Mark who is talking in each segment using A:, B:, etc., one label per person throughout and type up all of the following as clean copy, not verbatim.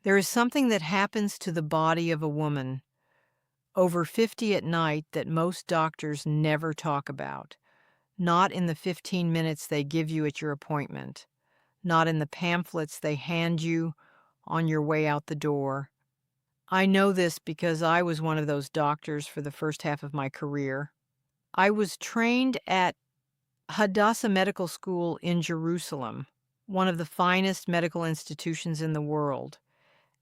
A: There is something that happens to the body of a woman over 50 at night that most doctors never talk about. Not in the 15 minutes they give you at your appointment, not in the pamphlets they hand you on your way out the door. I know this because I was one of those doctors for the first half of my career. I was trained at Hadassah Medical School in Jerusalem, one of the finest medical institutions in the world.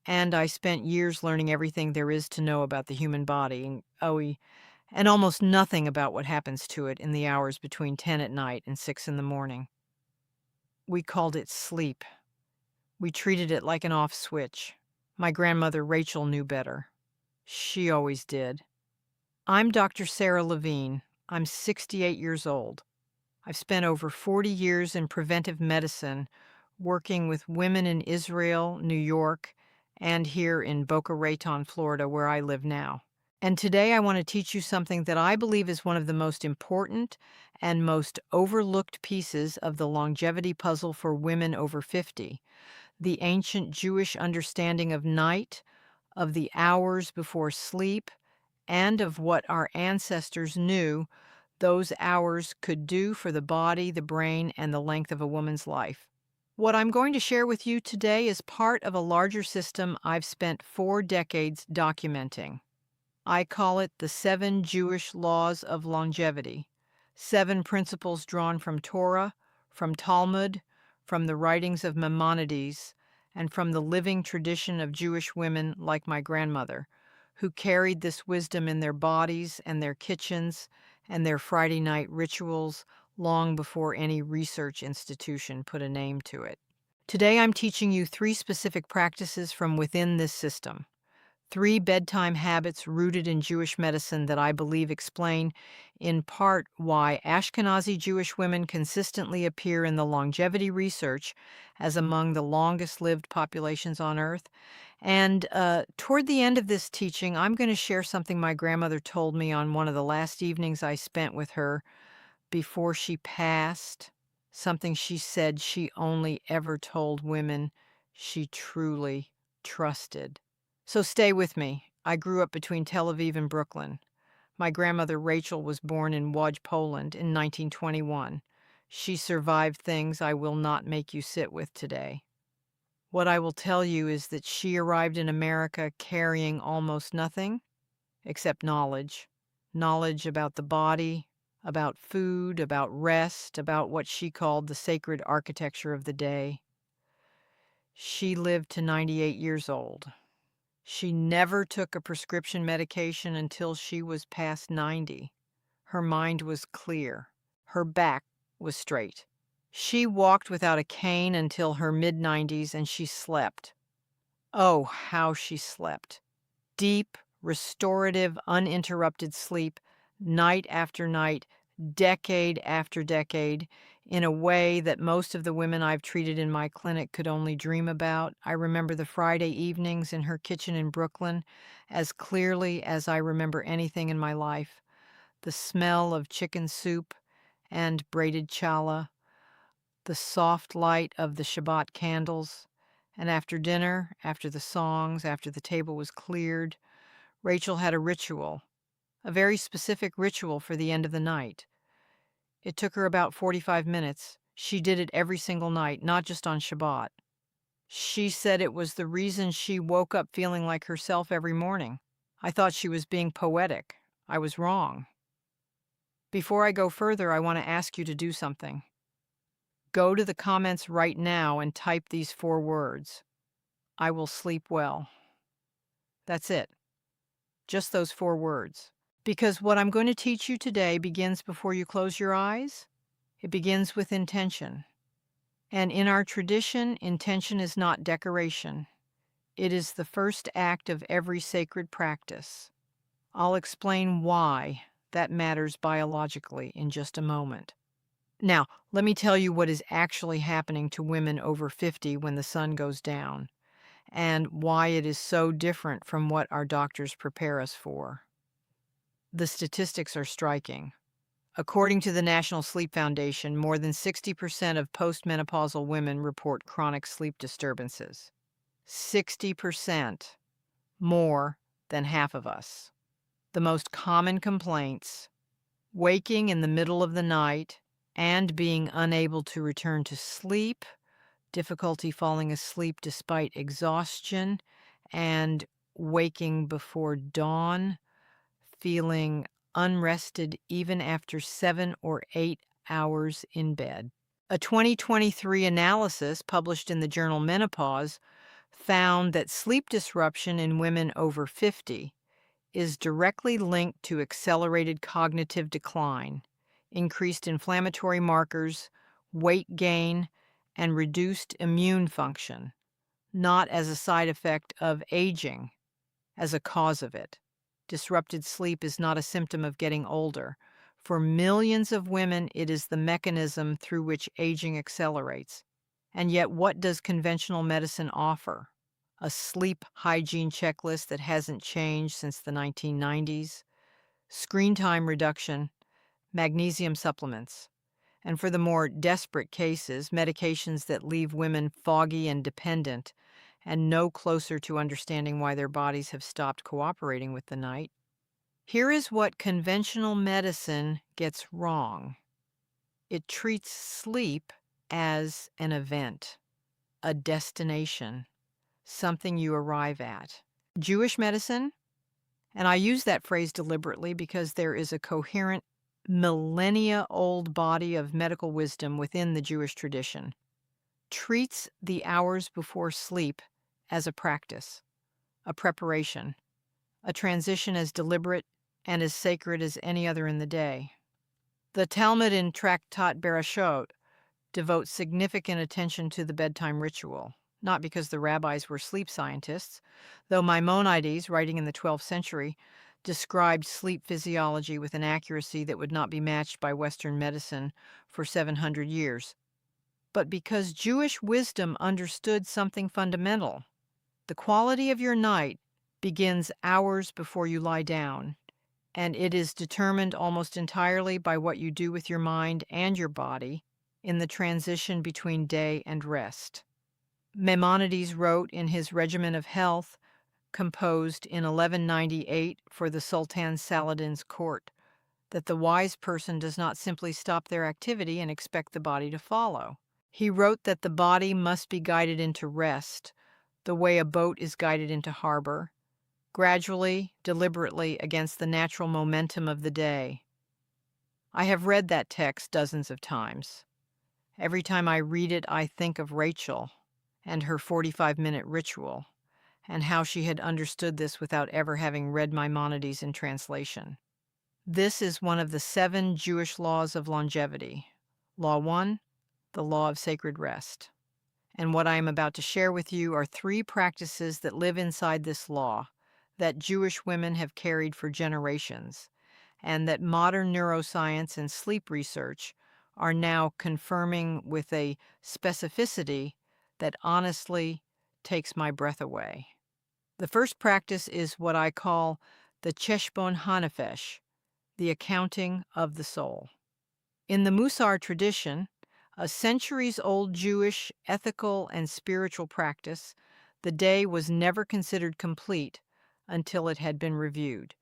A: And I spent years learning everything there is to know about the human body, and almost nothing about what happens to it in the hours between 10 at night and 6 in the morning. We called it sleep. We treated it like an off switch. My grandmother Rachel knew better. She always did. I'm Dr. Sarah Levine. I'm 68 years old. I've spent over 40 years in preventive medicine, working with women in Israel, New York, and here in Boca Raton, Florida, where I live now. And today I want to teach you something that I believe is one of the most important and most overlooked pieces of the longevity puzzle for women over 50, the ancient Jewish understanding of night, of the hours before sleep, and of what our ancestors knew those hours could do for the body, the brain, and the length of a woman's life. What I'm going to share with you today is part of a larger system I've spent 4 decades documenting. I call it the 7 Jewish Laws of Longevity, 7 principles drawn from Torah, from Talmud, from the writings of Maimonides, and from the living tradition of Jewish women like my grandmother, who carried this wisdom in their bodies and their kitchens and their Friday night rituals long before any research institution put a name to it. Today I'm teaching you 3 specific practices from within this system. 3 bedtime habits rooted in Jewish medicine that I believe explain, in part, why Ashkenazi Jewish women consistently appear in the longevity research as among the longest lived populations on Earth. And toward the end of this teaching, I'm going to share something my grandmother told me on one of the last evenings I spent with her before she passed, something she said she only ever told women she truly trusted. So stay with me. I grew up between Tel Aviv and Brooklyn. My grandmother Rachel was born in Łódź, Poland in 1921. She survived things I will not make you sit with today. What I will tell you is that she arrived in America carrying almost nothing except knowledge. Knowledge about the body, about food, about rest, about what she called the sacred architecture of the day. She lived to 98 years old. She never took a prescription medication until she was past 90. Her mind was clear. Her back was straight. She walked without a cane until her mid-90s, and she slept. Oh, how she slept. Deep, restorative, uninterrupted sleep, night after night, decade after decade, in a way that most of the women I've treated in my clinic could only dream about. I remember the Friday evenings in her kitchen in Brooklyn as clearly as I remember anything in my life. The smell of chicken soup and braided challah, the soft light of the Shabbat candles, and after dinner, after the songs, after the table was cleared, Rachel had a ritual, a very specific ritual for the end of the night. It took her about 45 minutes. She did it every single night, not just on Shabbat. She said it was the reason she woke up feeling like herself every morning. I thought she was being poetic. I was wrong. Before I go further, I want to ask you to do something. Go to the comments right now and type these 4 words. I will sleep well. That's it. Just those 4 words. Because what I'm going to teach you today begins before you close your eyes. It begins with intention. And in our tradition, intention is not decoration. It is the first act of every sacred practice. I'll explain why that matters biologically in just a moment. Now, let me tell you what is actually happening to women over 50 when the sun goes down, and why it is so different from what our doctors prepare us for. The statistics are striking. According to the National Sleep Foundation, more than 60% of postmenopausal women report chronic sleep disturbances. 60%, more than half of us. The most common complaints: waking in the middle of the night and being unable to return to sleep, difficulty falling asleep despite exhaustion, and waking before dawn, feeling unrested even after 7 or 8 hours in bed. A 2023 analysis published in the journal Menopause found that sleep disruption in women over 50 is directly linked to accelerated cognitive decline, increased inflammatory markers, weight gain, and reduced immune function, not as a side effect of aging, as a cause of it. Disrupted sleep is not a symptom of getting older. For millions of women, it is the mechanism through which aging accelerates. And yet, what does conventional medicine offer? A sleep hygiene checklist that hasn't changed since the 1990s, screen time reduction, magnesium supplements, and for the more desperate cases, medications that leave women foggy and dependent and no closer to understanding why their bodies have stopped cooperating with the night. Here is what conventional medicine gets wrong. It treats sleep as an event, a destination, something you arrive at. Jewish medicine, and I use that phrase deliberately because there is a coherent, millennia-old body of medical wisdom within the Jewish tradition, treats the hours before sleep as a practice, a preparation, a transition as deliberate and as sacred as any other in the day. The Talmud in Tractat Bereshot devotes significant attention to the bedtime ritual, not because the rabbis were sleep scientists, though Maimonides, writing in the 12th century, described sleep physiology with an accuracy that would not be matched by Western medicine for 700 years, but because Jewish wisdom understood something fundamental. The quality of your night begins hours before you lie down, and it is determined almost entirely by what you do with your mind and your body in the transition between day and rest. Maimonides wrote in his Regimen of Health, composed in 1198 for the Sultan Saladin's court, that the wise person does not simply stop their activity and expect the body to follow. He wrote that the body must be guided into rest, the way a boat is guided into harbor, gradually, deliberately, against the natural momentum of the day. I have read that text dozens of times. Every time I read it, I think of Rachel and her 45-minute ritual, and how she had understood this without ever having read Maimonides in translation. This is one of the 7 Jewish laws of longevity. Law 1, the law of sacred rest. And what I am about to share with you are 3 practices that live inside this law, that Jewish women have carried for generations, and that modern neuroscience and sleep research are now confirming with a specificity that honestly takes my breath away. The first practice is what I call the cheshbon hanefesh, the accounting of the soul. In the Musar tradition, a centuries-old Jewish ethical and spiritual practice, the day was never considered complete until it had been reviewed,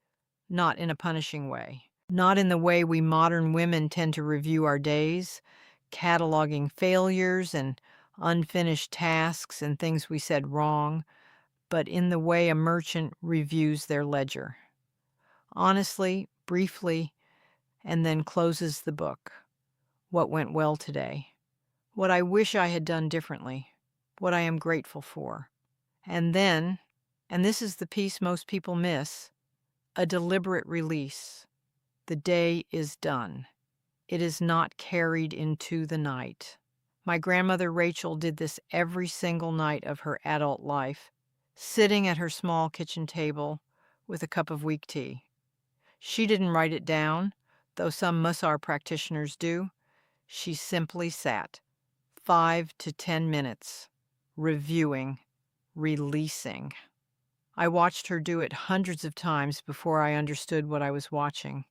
A: not in a punishing way, not in the way we modern women tend to review our days, cataloging failures and unfinished tasks and things we said wrong, but in the way a merchant reviews their ledger. Honestly, briefly, and then closes the book. What went well today? What I wish I had done differently? What I am grateful for? And then, and this is the piece most people miss, a deliberate release. The day is done. It is not carried into the night. My grandmother Rachel did this every single night of her adult life, sitting at her small kitchen table with a cup of weak tea. She didn't write it down, though some Musar practitioners do. She simply sat 5 to 10 minutes, reviewing, releasing. I watched her do it hundreds of times before I understood what I was watching.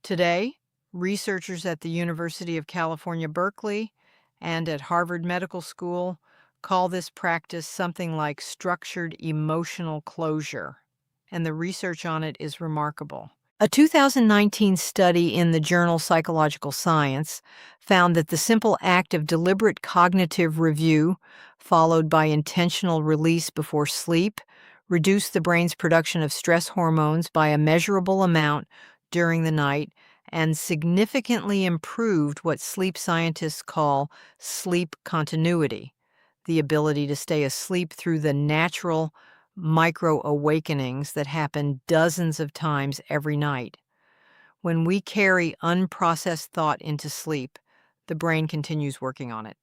A: Today, researchers at the University of California, Berkeley, and at Harvard Medical School call this practice something like structured emotional closure, and the research on it is remarkable. A 2019 study in the journal Psychological Science found that the simple act of deliberate cognitive review, followed by intentional release before sleep, reduced the brain's production of stress hormones by a measurable amount during the night and significantly improved what sleep scientists call sleep continuity, the ability to stay asleep through the natural micro awakenings that happen dozens of times every night. When we carry unprocessed thought into sleep, the brain continues working on it.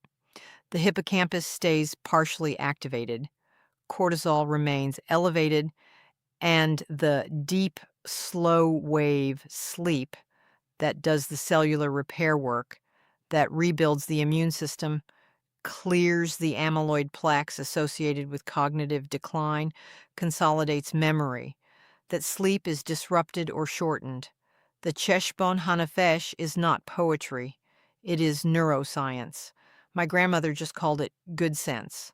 A: The hippocampus stays partially activated, cortisol remains elevated, and the deep, slow wave sleep that does the cellular repair work, that rebuilds the immune system, clears the amyloid plaques associated with cognitive decline, consolidates memory, that sleep is disrupted or shortened. The Cheshbon Hanafesh is not poetry, it is neuroscience. My grandmother just called it good sense.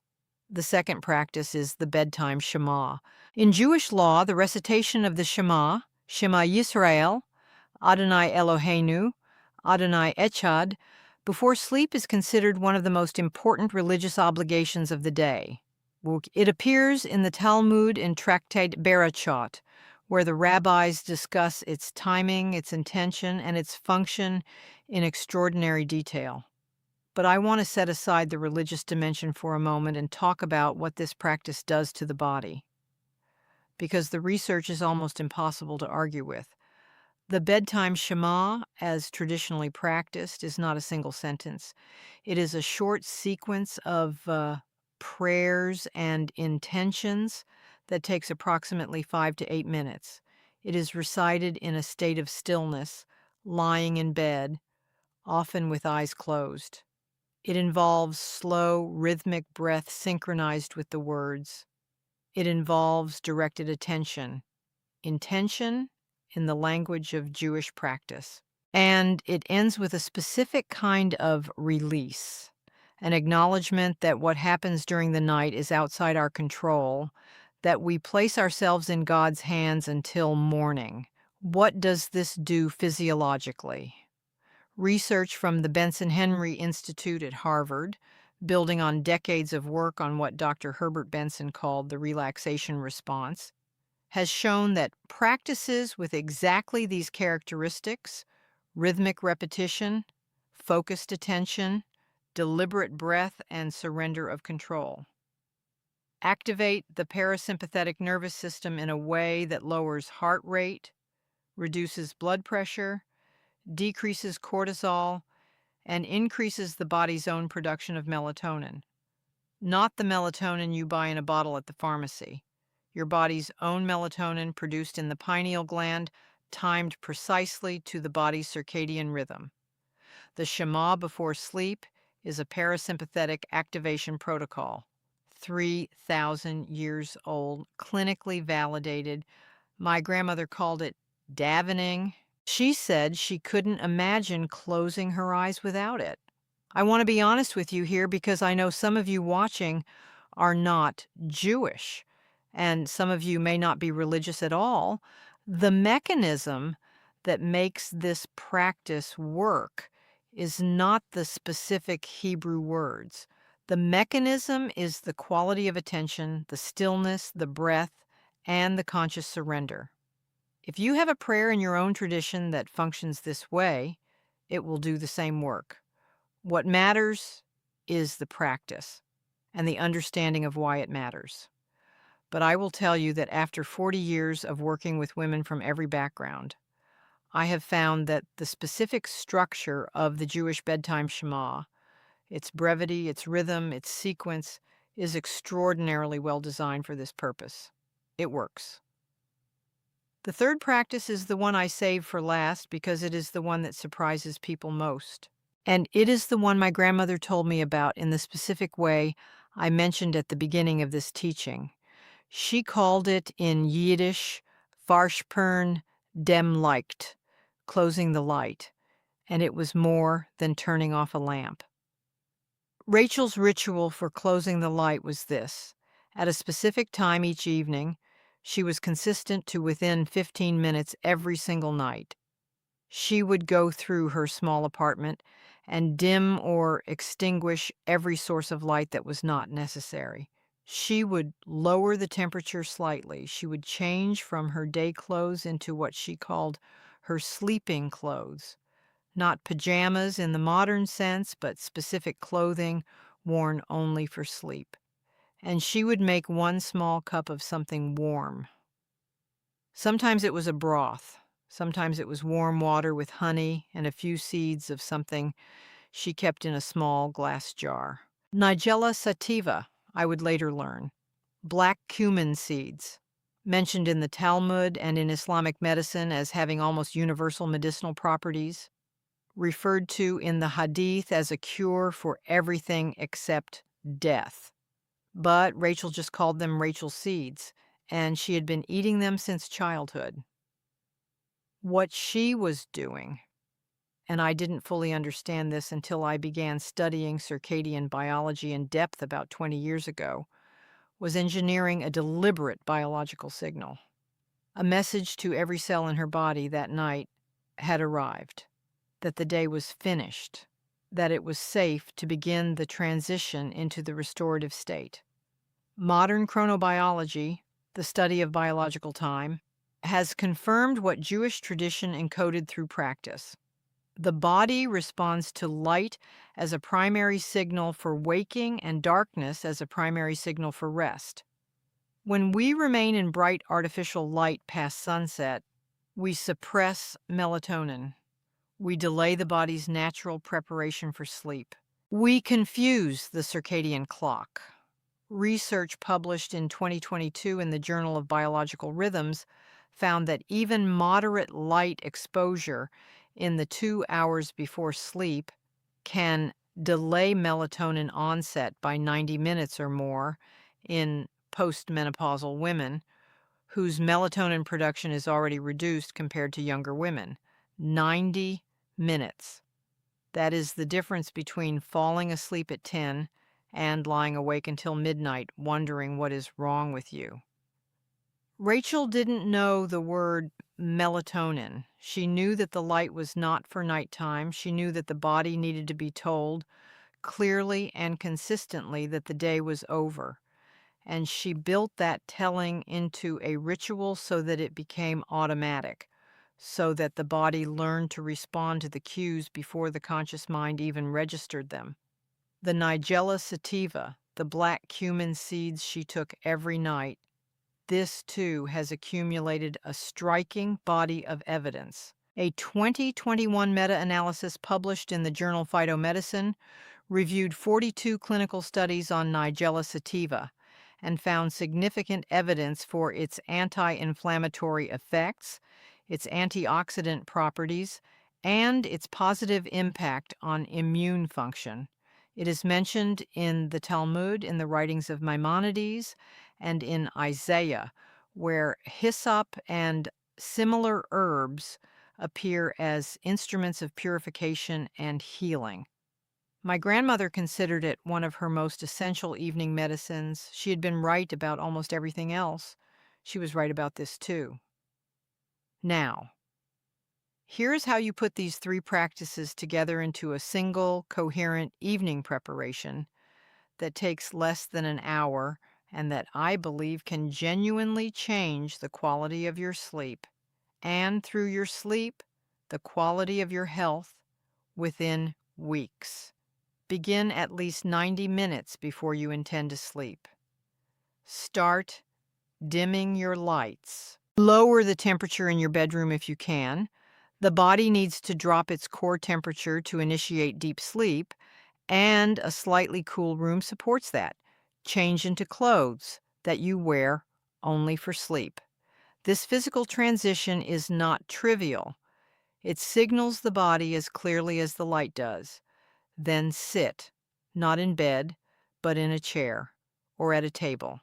A: The second practice is the bedtime Shema. In Jewish law, the recitation of the Shema, Shema Yisrael, Adonai Eloheinu, Adonai Echad, before sleep is considered one of the most important religious obligations of the day. It appears in the Talmud in Tractate Berachot, where the rabbis discuss its timing, its intention, and its function in extraordinary detail. But I want to set aside the religious dimension for a moment and talk about what this practice does to the body, because the research is almost impossible to argue with. The bedtime Shema, as traditionally practiced, is not a single sentence. It is a short sequence of prayers and intentions that takes approximately 5 to 8 minutes. It is recited in a state of stillness, lying in bed, often with eyes closed. It involves slow, rhythmic breath synchronized with the words. It involves directed attention, intention in the language of Jewish practice. And it ends with a specific kind of release, an acknowledgement that what happens during the night is outside our control, that we place ourselves in God's hands until morning. What does this do physiologically? Research from the Benson Henry Institute at Harvard, building on decades of work on what Dr. Herbert Benson called the relaxation response, has shown that practices with exactly these characteristics, rhythmic repetition, focused attention, deliberate breath, and surrender of control, activate the parasympathetic nervous system in a way that lowers heart rate, reduces blood pressure, decreases cortisol, and increases the body's own production of melatonin. Not the melatonin you buy in a bottle at the pharmacy. Your body's own melatonin produced in the pineal gland, timed precisely to the body's circadian rhythm. The Shema before sleep is a parasympathetic activation protocol. 3,000 years old, clinically validated. My grandmother called it davening. She said she couldn't imagine closing her eyes without it. I want to be honest with you here because I know some of you watching are not Jewish, and some of you may not be religious at all. The mechanism that makes this practice work is not the specific Hebrew words. The mechanism is the quality of attention, the stillness, the breath, and the conscious surrender. If you have a prayer in your own tradition that functions this way, it will do the same work. What matters is the practice and the understanding of why it matters. But I will tell you that after 40 years of working with women from every background, I have found that the specific structure of the Jewish bedtime Shema, its brevity, its rhythm, its sequence, is extraordinarily well designed for this purpose. It works. The third practice is the one I save for last because it is the one that surprises people most. And it is the one my grandmother told me about in the specific way I mentioned at the beginning of this teaching. She called it in Yiddish, Varspern dem Licht, closing the light, and it was more than turning off a lamp. Rachel's ritual for closing the light was this. At a specific time each evening, she was consistent to within 15 minutes every single night. She would go through her small apartment and dim or extinguish every source of light that was not necessary. She would lower the temperature slightly. She would change from her day clothes into what she called her sleeping clothes. Not pajamas in the modern sense, but specific clothing worn only for sleep. And she would make one small cup of something warm. Sometimes it was a broth. Sometimes it was warm water with honey and a few seeds of something she kept in a small glass jar. Nigella sativa, I would later learn. Black cumin seeds, mentioned in the Talmud and in Islamic medicine as having almost universal medicinal properties, referred to in the Hadith as a cure for everything except death. But Rachel just called them Rachel seeds, and she had been eating them since childhood. What she was doing, and I didn't fully understand this until I began studying circadian biology in depth about 20 years ago, was engineering a deliberate biological signal. A message to every cell in her body that night had arrived, that the day was finished, that it was safe to begin the transition into the restorative state. Modern chronobiology, the study of biological time, has confirmed what Jewish tradition encoded through practice. The body responds to light as a primary signal for waking and darkness as a primary signal for rest. When we remain in bright artificial light past sunset, we suppress melatonin. We delay the body's natural preparation for sleep. We confuse the circadian clock. Research published in 2022 in the Journal of Biological Rhythms found that even moderate light exposure in the 2 hours before sleep can delay melatonin onset by 90 minutes or more in postmenopausal women whose melatonin production is already reduced compared to younger women. 90 minutes. That is the difference between falling asleep at 10 and lying awake until midnight wondering what is wrong with you. Rachel didn't know the word melatonin. She knew that the light was not for nighttime. She knew that the body needed to be told clearly and consistently that the day was over. And she built that telling into a ritual so that it became automatic, so that the body learned to respond to the cues before the conscious mind even registered them. The Nigella sativa, the black cumin seeds she took every night, this too has accumulated a striking body of evidence. A 2021 meta-analysis published in the journal Phytomedicine reviewed 42 clinical studies on Nigella sativa and found significant evidence for its anti-inflammatory effects, its antioxidant properties, and its positive impact on immune function. It is mentioned in the Talmud, in the writings of Maimonides, and in Isaiah, where hyssop and similar herbs appear as instruments of purification and healing. My grandmother considered it one of her most essential evening medicines. She had been right about almost everything else. She was right about this too. Now, here's how you put these three practices together into a single, coherent evening preparation that takes less than an hour and that I believe can genuinely change the quality of your sleep and, through your sleep, the quality of your health within weeks. Begin at least 90 minutes before you intend to sleep. Start dimming your lights. Lower the temperature in your bedroom if you can. The body needs to drop its core temperature to initiate deep sleep, and a slightly cool room supports that. Change into clothes that you wear only for sleep. This physical transition is not trivial. It signals the body as clearly as the light does. Then sit, not in bed, but in a chair or at a table,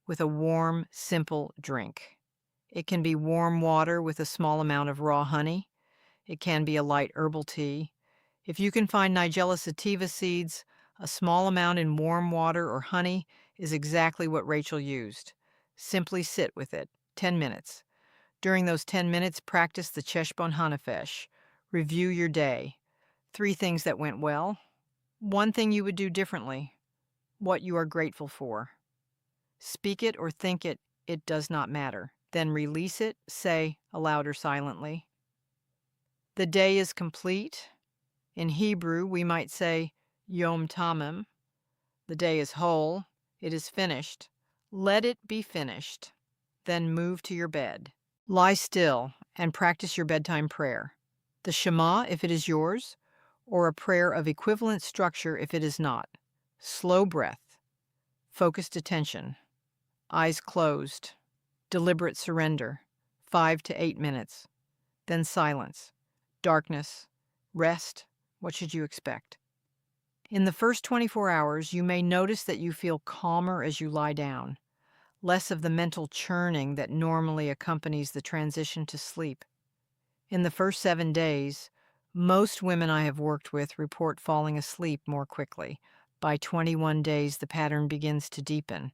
A: with a warm, simple drink. It can be warm water with a small amount of raw honey. It can be a light herbal tea. If you can find Nigella sativa seeds, A small amount in warm water or honey is exactly what Rachel used. Simply sit with it, 10 minutes. During those 10 minutes, practice the Cheshbon Hanafesh. Review your day. 3 things that went well. 1 thing you would do differently. What you are grateful for. Speak it or think it, it does not matter. Then release it, say, aloud or silently. The day is complete. In Hebrew, we might say, Yom Tamim. The day is whole. It is finished. Let it be finished. Then move to your bed. Lie still and practice your bedtime prayer. The Shema, if it is yours, or a prayer of equivalent structure if it is not. Slow breath. Focused attention. Eyes closed. Deliberate surrender. 5 to 8 minutes. Then silence. Darkness. Rest. What should you expect? In the first 24 hours, you may notice that you feel calmer as you lie down, less of the mental churning that normally accompanies the transition to sleep. In the first 7 days, most women I have worked with report falling asleep more quickly. By 21 days, the pattern begins to deepen.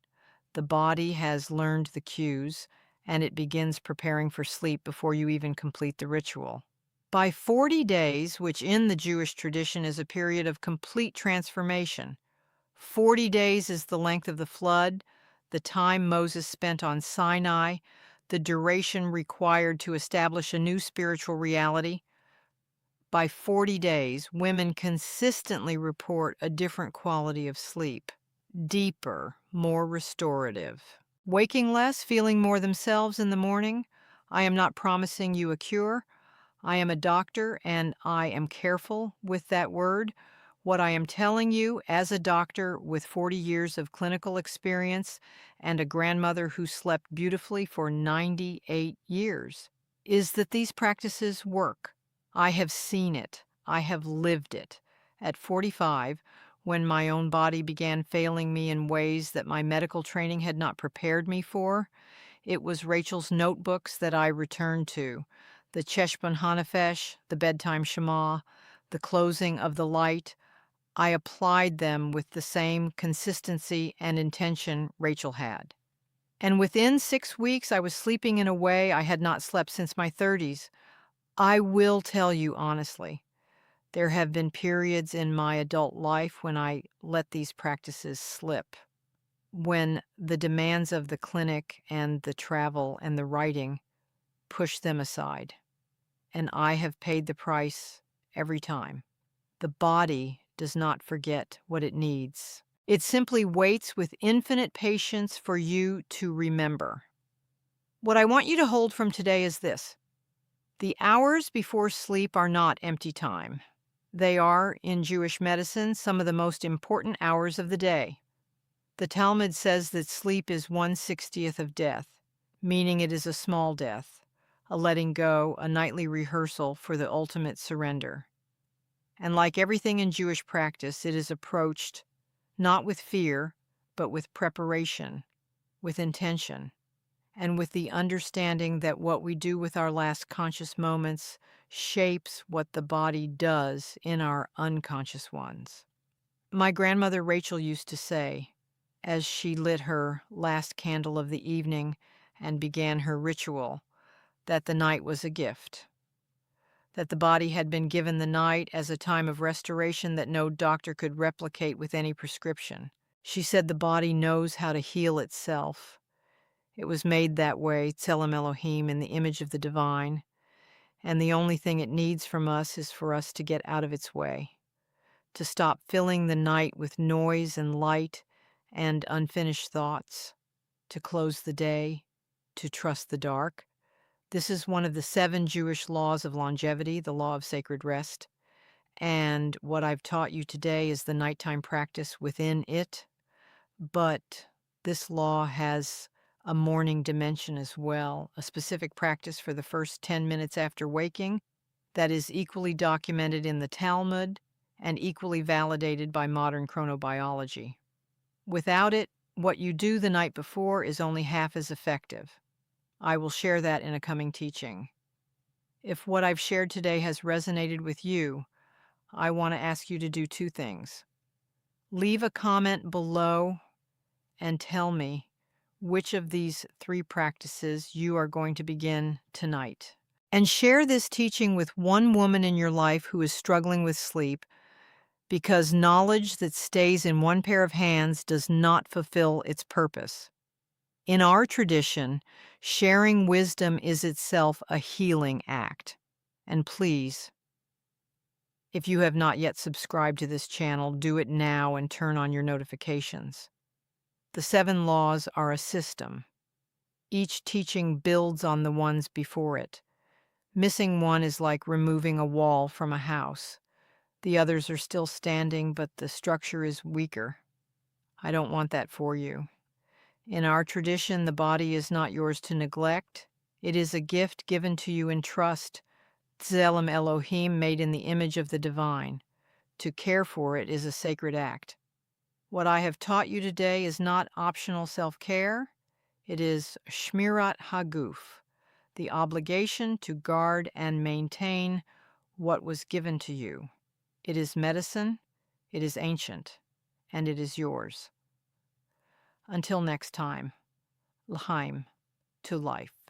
A: The body has learned the cues, and it begins preparing for sleep before you even complete the ritual. By 40 days, which in the Jewish tradition is a period of complete transformation, 40 days is the length of the flood, the time Moses spent on Sinai, the duration required to establish a new spiritual reality. By 40 days, women consistently report a different quality of sleep. Deeper, more restorative. Waking less, feeling more themselves in the morning. I am not promising you a cure. I am a doctor, and I am careful with that word. What I am telling you as a doctor with 40 years of clinical experience and a grandmother who slept beautifully for 98 years is that these practices work. I have seen it. I have lived it. At 45, when my own body began failing me in ways that my medical training had not prepared me for, it was Rachel's notebooks that I returned to. The Cheshbon Hanafesh, the Bedtime Shema, the closing of the light. I applied them with the same consistency and intention Rachel had. And within 6 weeks, I was sleeping in a way I had not slept since my 30s. I will tell you honestly, there have been periods in my adult life when I let these practices slip, when the demands of the clinic and the travel and the writing pushed them aside. And I have paid the price every time. The body does not forget what it needs. It simply waits with infinite patience for you to remember. What I want you to hold from today is this. The hours before sleep are not empty time. They are, in Jewish medicine, some of the most important hours of the day. The Talmud says that sleep is 1/60th of death, meaning it is a small death, a letting go, a nightly rehearsal for the ultimate surrender. And like everything in Jewish practice, it is approached not with fear, but with preparation, with intention, and with the understanding that what we do with our last conscious moments shapes what the body does in our unconscious ones. My grandmother Rachel used to say, as she lit her last candle of the evening and began her ritual, that the night was a gift, that the body had been given the night as a time of restoration that no doctor could replicate with any prescription. She said the body knows how to heal itself. It was made that way, Tselem Elohim, in the image of the divine, and the only thing it needs from us is for us to get out of its way, to stop filling the night with noise and light and unfinished thoughts, to close the day, to trust the dark. This is one of the 7 Jewish laws of longevity, the law of sacred rest. And what I've taught you today is the nighttime practice within it. But this law has a morning dimension as well, a specific practice for the first 10 minutes after waking that is equally documented in the Talmud and equally validated by modern chronobiology. Without it, what you do the night before is only half as effective. I will share that in a coming teaching. If what I've shared today has resonated with you, I want to ask you to do 2 things. Leave a comment below and tell me which of these 3 practices you are going to begin tonight. And share this teaching with one woman in your life who is struggling with sleep, because knowledge that stays in one pair of hands does not fulfill its purpose. In our tradition, sharing wisdom is itself a healing act. And please, if you have not yet subscribed to this channel, do it now and turn on your notifications. The 7 laws are a system. Each teaching builds on the ones before it. Missing one is like removing a wall from a house. The others are still standing, but the structure is weaker. I don't want that for you. In our tradition, the body is not yours to neglect. It is a gift given to you in trust, Tzelem Elohim, made in the image of the divine. To care for it is a sacred act. What I have taught you today is not optional self-care. It is Shmirat Haguf, the obligation to guard and maintain what was given to you. It is medicine, it is ancient, and it is yours. Until next time, L'chaim, to life.